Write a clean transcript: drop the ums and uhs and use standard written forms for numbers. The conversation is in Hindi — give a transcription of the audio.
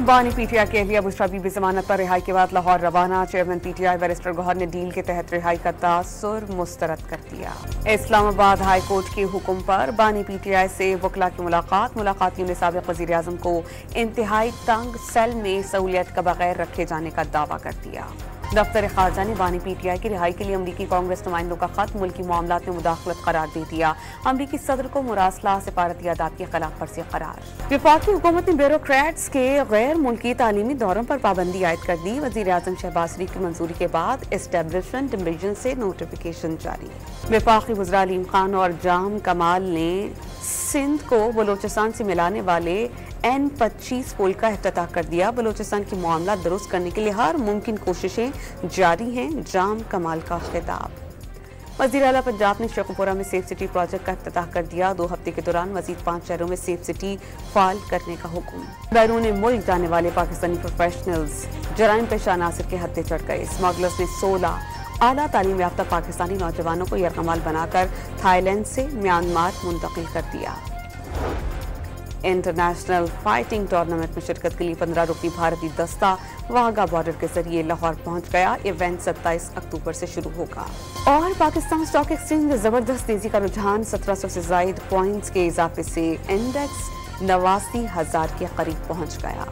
बानी पीटीआई के अहलिया बुशरा बीबी जमानत पर रिहाई के बाद लाहौर रवाना। चेयरमैन पीटीआई बैरिस्टर गौहर ने डील के तहत रिहाई का तासुर मुस्तरद कर दिया। इस्लामाबाद हाई कोर्ट के हुक्म पर बानी पीटीआई से वकला की मुलाकातियों ने साबिक वजीर आजम को इंतहाई तंग सेल में सहूलियत का बगैर रखे जाने का दावा कर दिया। दफ्तर खारजा ने बानी पीटीआई की रिहाई के लिए अमरीकी कांग्रेस नुमाइंदों का खत मुल्की मामलात में मुदाखलत करार दे दिया। अमरीकी सदर को मुरासला सिफारती आदात की खिलाफ वर्जी करार। वफाकी हुकूमत ने ब्यूरोक्रेट्स के गैर मुल्की तालीमी दौरों पर पाबंदी आयद कर दी। वजीर आजम शहबाज शरीफ की मंजूरी के बाद एस्टेब्लिशमेंट डिवीजन से नोटिफिकेशन जारी। वफाकी वज़ीर अलीम खान और जाम कमाल ने सिंध को बलोचिस्तान से मिलाने वाले N25 पुल का इफ्तिताह कर दिया। बलोचिस्तान की मामला दुरुस्त करने के लिए हर मुमकिन कोशिशें जारी हैं। जाम कमाल का खिताब। वज़ीर आला पंजाब ने शेखुपुरा में सेफ सिटी प्रोजेक्ट का इफ्तिताह कर दिया। 2 हफ्ते के दौरान मजीद 5 शहरों में सेफ सिटी फाल करने का हुक्म। बैरून मुल्क जाने वाले पाकिस्तानी प्रोफेशनल्स जराइम पेश अनासर के हत्थे चढ़ गए। स्मगलर्स ने 16 आला तालीम याफ्ता पाकिस्तानी नौजवानों को यरगमाल बनाकर थाईलैंड से म्यांमार मुंतकिल कर दिया। इंटरनेशनल फाइटिंग टूर्नामेंट में शिरकत के लिए 15 रुपये भारतीय दस्ता वाघा बॉर्डर के जरिए लाहौर पहुंच गया। इवेंट 27 अक्टूबर से शुरू होगा। और पाकिस्तान स्टॉक एक्सचेंज में जबरदस्त तेजी का रुझान। 1700 से जायद पॉइंट्स के इजाफे से इंडेक्स 89,000 के करीब पहुंच गया।